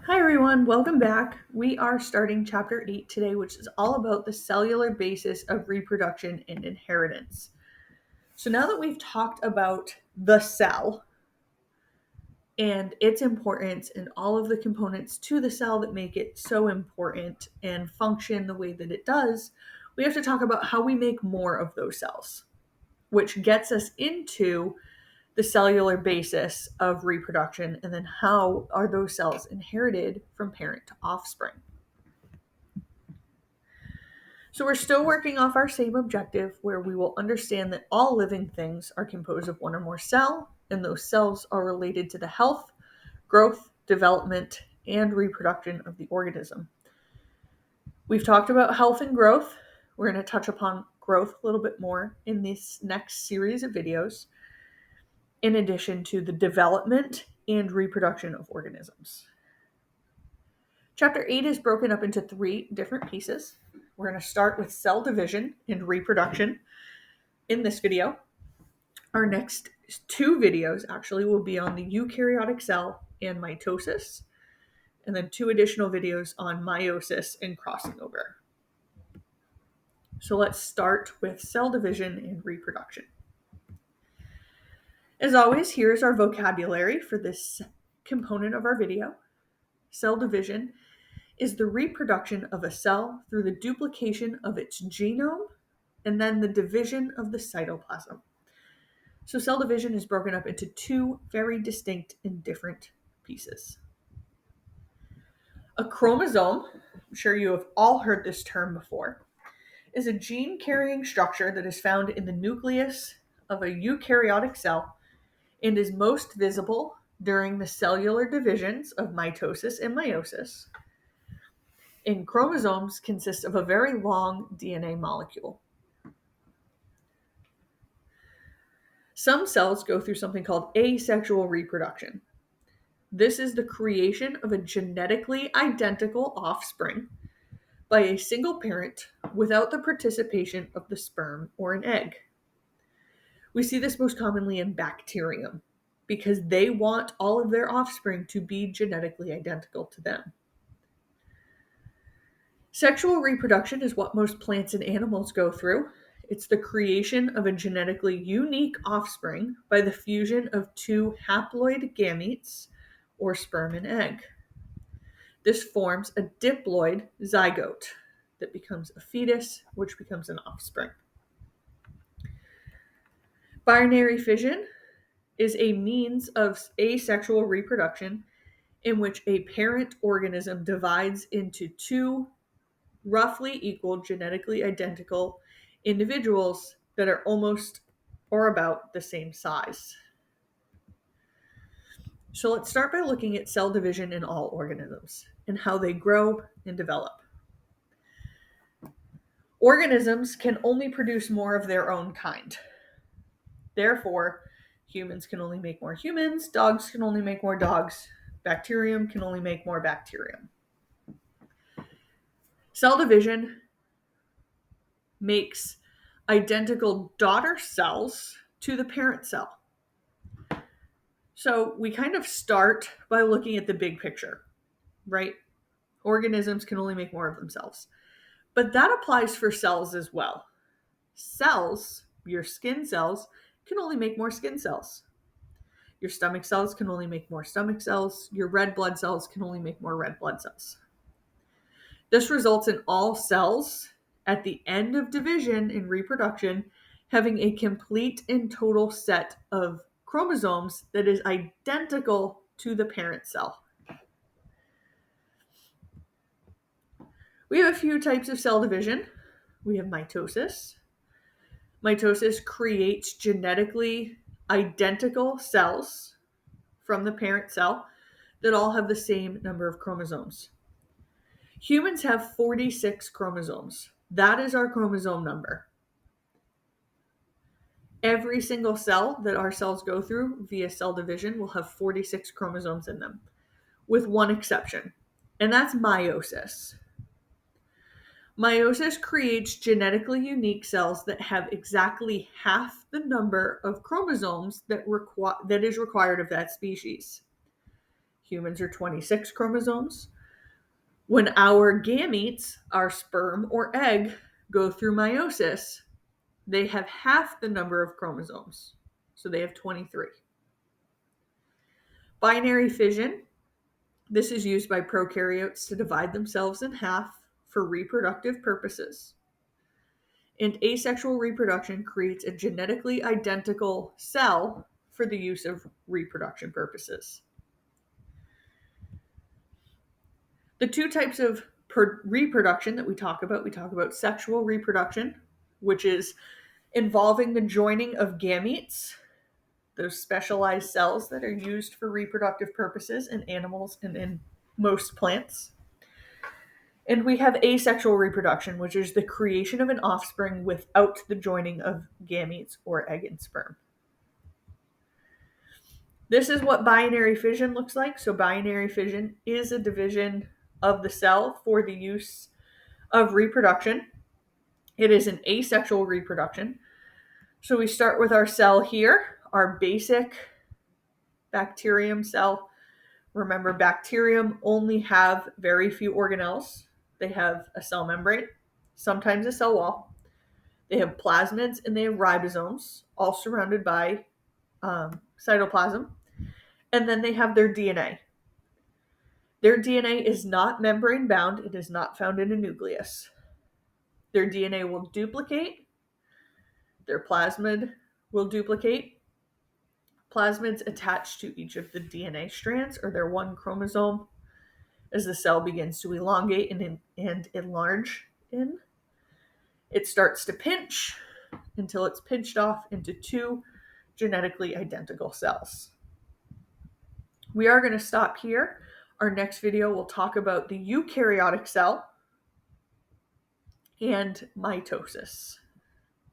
Hi everyone, welcome back. We are starting chapter 8 today, which is all about the cellular basis of reproduction and inheritance. So now that we've talked about the cell and its importance and all of the components to the cell that make it so important and function the way that it does, we have to talk about how we make more of those cells, which gets us into the cellular basis of reproduction and then how are those cells inherited from parent to offspring. So we're still working off our same objective where we will understand that all living things are composed of one or more cell, and those cells are related to the health, growth, development, and reproduction of the organism. We've talked about health and growth. We're going to touch upon growth a little bit more in this next series of videos, in addition to the development and reproduction of organisms. Chapter 8 is broken up into 3 different pieces. We're going to start with cell division and reproduction in this video. Our next 2 videos actually will be on the eukaryotic cell and mitosis, and then 2 additional videos on meiosis and crossing over. So let's start with cell division and reproduction. As always, here's our vocabulary for this component of our video. Cell division is the reproduction of a cell through the duplication of its genome and then the division of the cytoplasm. So cell division is broken up into 2 very distinct and different pieces. A chromosome, I'm sure you have all heard this term before, is a gene-carrying structure that is found in the nucleus of a eukaryotic cell and is most visible during the cellular divisions of mitosis and meiosis. And chromosomes consist of a very long DNA molecule. Some cells go through something called asexual reproduction. This is the creation of a genetically identical offspring by a single parent without the participation of the sperm or an egg. We see this most commonly in bacterium because they want all of their offspring to be genetically identical to them. Sexual reproduction is what most plants and animals go through. It's the creation of a genetically unique offspring by the fusion of 2 haploid gametes, or sperm and egg. This forms a diploid zygote that becomes a fetus, which becomes an offspring. Binary fission is a means of asexual reproduction in which a parent organism divides into 2 roughly equal genetically identical individuals that are almost or about the same size. So let's start by looking at cell division in all organisms and how they grow and develop. Organisms can only produce more of their own kind. Therefore, humans can only make more humans, dogs can only make more dogs, bacterium can only make more bacterium. Cell division makes identical daughter cells to the parent cell. So we kind of start by looking at the big picture, right? Organisms can only make more of themselves. But that applies for cells as well. Cells, your skin cells, can only make more skin cells. Your stomach cells can only make more stomach cells. Your red blood cells can only make more red blood cells. This results in all cells at the end of division in reproduction having a complete and total set of chromosomes that is identical to the parent cell. We have a few types of cell division. We have mitosis. Mitosis creates genetically identical cells from the parent cell that all have the same number of chromosomes. Humans have 46 chromosomes. That is our chromosome number. Every single cell that our cells go through via cell division will have 46 chromosomes in them, with one exception, and that's meiosis. Meiosis creates genetically unique cells that have exactly half the number of chromosomes that is required of that species. Humans are 26 chromosomes. When our gametes, our sperm or egg, go through meiosis, they have half the number of chromosomes. So they have 23. Binary fission. This is used by prokaryotes to divide themselves in half for reproductive purposes. And asexual reproduction creates a genetically identical cell for the use of reproduction purposes. The two types of reproduction that we talk about sexual reproduction, which is involving the joining of gametes, those specialized cells that are used for reproductive purposes in animals and in most plants. And we have asexual reproduction, which is the creation of an offspring without the joining of gametes or egg and sperm. This is what binary fission looks like. So binary fission is a division of the cell for the use of reproduction. It is an asexual reproduction. So we start with our cell here, our basic bacterium cell. Remember, bacterium only have very few organelles. They have a cell membrane, sometimes a cell wall. They have plasmids and they have ribosomes, all surrounded by cytoplasm. And then they have their DNA. Their DNA is not membrane bound. It is not found in a nucleus. Their DNA will duplicate. Their plasmid will duplicate. Plasmids attach to each of the DNA strands or their one chromosome as the cell begins to elongate and enlarge in. It starts to pinch until it's pinched off into two genetically identical cells. We are going to stop here. Our next video will talk about the eukaryotic cell and mitosis.